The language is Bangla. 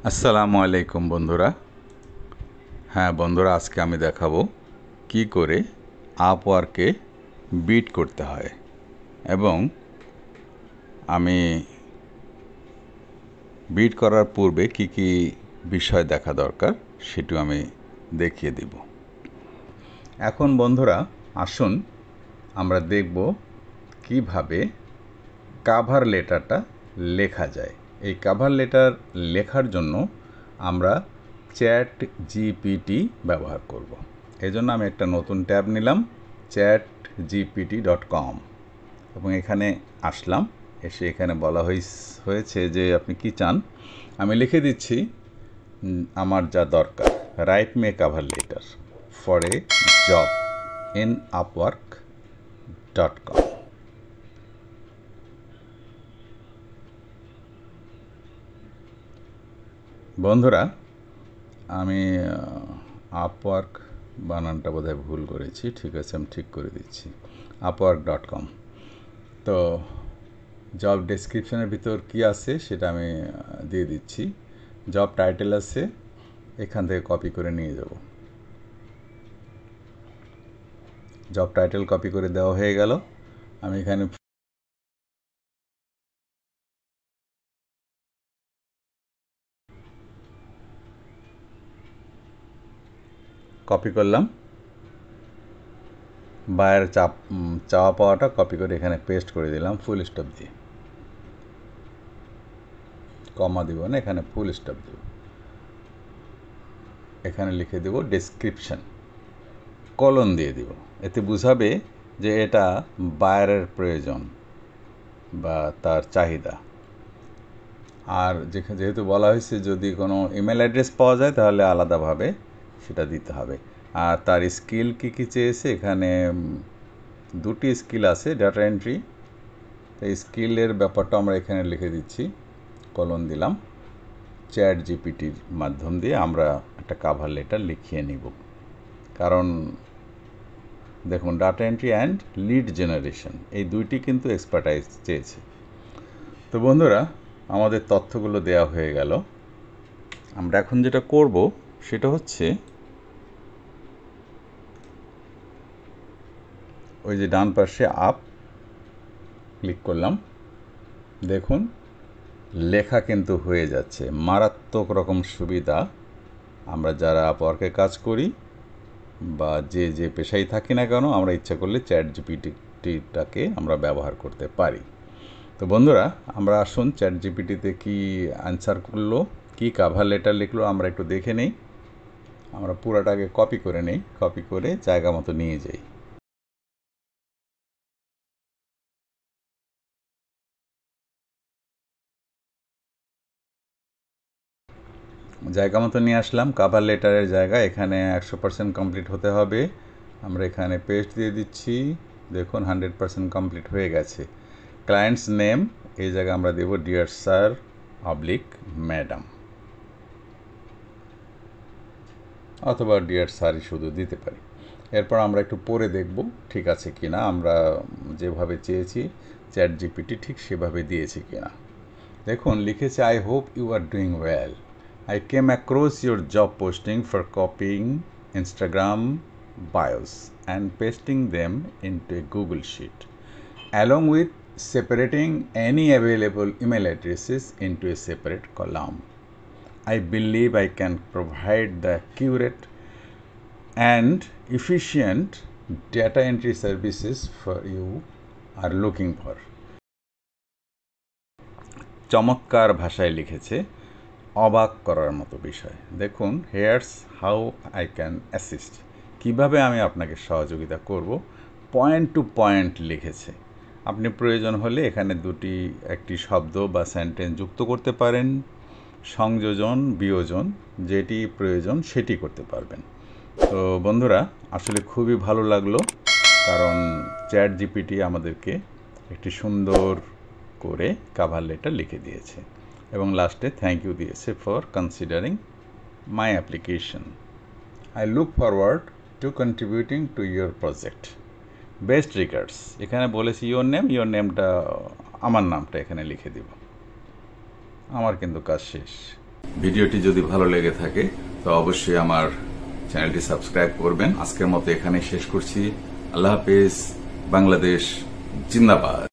আসসালামু আলাইকুম বন্ধুরা। হ্যাঁ বন্ধুরা, আজকে আমি দেখাবো কি করে আপওয়ার্কে বিট করতে হয় এবং আমি বিট করার পূর্বে কি কি বিষয় দেখা দরকার সেটিও আমি দেখিয়ে দেব। এখন বন্ধুরা আসুন আমরা দেখব কিভাবে কভার লেটারটা লেখা যায়। এই কভার লেটার লেখার জন্য আমরা ChatGPT ব্যবহার করব। এই জন্য আমি একটা নতুন ট্যাব নিলাম, chatgpt.com, এবং এখানে আসলাম। এসে এখানে বলা হয়েছে যে আপনি কি চান। আমি লিখে দিচ্ছি আমার যা দরকার, right May cover letter for a job in upwork.com। বন্ধুরা, আমি আপওয়ার্ক বানানটা বোধহয় ভুল করেছি। ঠিক আছে, আমি ঠিক করে দিচ্ছি, upwork.com। তো জব ডেসক্রিপশনের ভিতর কি আছে সেটা আমি দিয়ে দিচ্ছি। জব টাইটেল আছে, এখান থেকে কপি করে নিয়ে যাব। জব টাইটেল কপি করে দেওয়া হয়ে গেল। আমি এখানে কপি করলাম, বায়ের চাওয়া পাওয়াটা কপি করে এখানে পেস্ট করে দিলাম ফুল স্টপ দিয়ে। কমা দিব না, এখানে ফুল স্টপ দেব। এখানে লিখে দেব ডেসক্রিপশন, কলন দিয়ে দিব। এতে বুঝাবে যে এটা বায়ারের প্রয়োজন বা তার চাহিদা। আর যেহেতু বলা হয়েছে যদি কোনো ইমেল অ্যাড্রেস পাওয়া যায় তাহলে আলাদাভাবে সেটা দিতে হবে। আর তার স্কিল কী কী চেয়েছে, এখানে দুটি স্কিল আছে, ডাটা এন্ট্রি। তো স্কিলের ব্যাপারটা আমরা এখানে লিখে দিচ্ছি, কলন দিলাম। ChatGPTর মাধ্যম দিয়ে আমরা একটা কভার লেটার লিখিয়ে নিব। কারণ দেখুন, data entry and lead generation এই দুইটি কিন্তু এক্সপার্টাইজ চেয়েছে। তো বন্ধুরা, আমাদের তথ্যগুলো দেওয়া হয়ে গেল। আমরা এখন যেটা করব সেটা হচ্ছে ওই যে ডান পাশে আপ ক্লিক করলাম, দেখুন লেখা কিন্তু হয়ে যাচ্ছে। মারাত্মক রকম সুবিধা। আমরা যারা আপওয়ার্কে কাজ করি বা যে পেশায় থাকি না কেন, আমরা ইচ্ছা করলে ChatGPTটাকে আমরা ব্যবহার করতে পারি। তো বন্ধুরা, আমরা আসুন ChatGPTতে কি অ্যান্সার করলো, কি কভার লেটার লিখলো আমরা একটু দেখে নেই। আমরা পুরাটাকে কপি করে নেই, কপি করে জায়গা মতো নিয়ে যাই। জায়গা মতো নিয়ে আসলাম কভার লেটারের জায়গা। এখানে 100% কমপ্লিট হতে হবে। আমরা এখানে পেস্ট দিয়ে দিচ্ছি। দেখুন 100% কমপ্লিট হয়ে গেছে। ক্লায়েন্টস নেম এই জায়গায় আমরা দেব ডিয়ার স্যার অবলিক ম্যাডাম, অথবা ডিয়ার স্যারই শুধু দিতে পারি। এরপর আমরা একটু পড়ে দেখব ঠিক আছে কি না, আমরা যেভাবে চেয়েছি ChatGPT ঠিক সেভাবে দিয়েছি কি না। দেখুন লিখেছে, I hope you are doing well. I came across your job posting for copying Instagram bios and pasting them into a Google Sheet, along with separating any available email addresses into a separate column. I believe I can provide the accurate and efficient data entry services for you are looking for. চমৎকার ভাষায় লিখেছে, অবাক করার মতো বিষয়। দেখুন, here's how I can assist, কীভাবে আমি আপনাকে সহযোগিতা করব, পয়েন্ট টু পয়েন্ট লিখেছে। আপনি প্রয়োজন হলে এখানে একটি শব্দ বা সেন্টেন্স যুক্ত করতে পারেন, সংযোজন বিয়োজন যেটি প্রয়োজন সেটি করতে পারবেন। তো বন্ধুরা, আসলে খুবই ভালো লাগলো, কারণ ChatGPT আমাদেরকে একটি সুন্দর করে কভার লেটার লিখে দিয়েছে এবং লাস্টে থ্যাংক ইউ দিয়েছে for considering my application. I look forward to contributing to your project, best regards. এখানে বলেছি ইয়োর নেমটা আমার নামটা এখানে লিখে দিব। আমার কিন্তু কাজ শেষ। ভিডিওটি যদি ভালো লেগে থাকে তো অবশ্যই আমার চ্যানেলটি সাবস্ক্রাইব করবেন। আজকের মতো এখানেই শেষ করছি। আল্লাহ হাফেজ। বাংলাদেশ জিন্দাবাদ।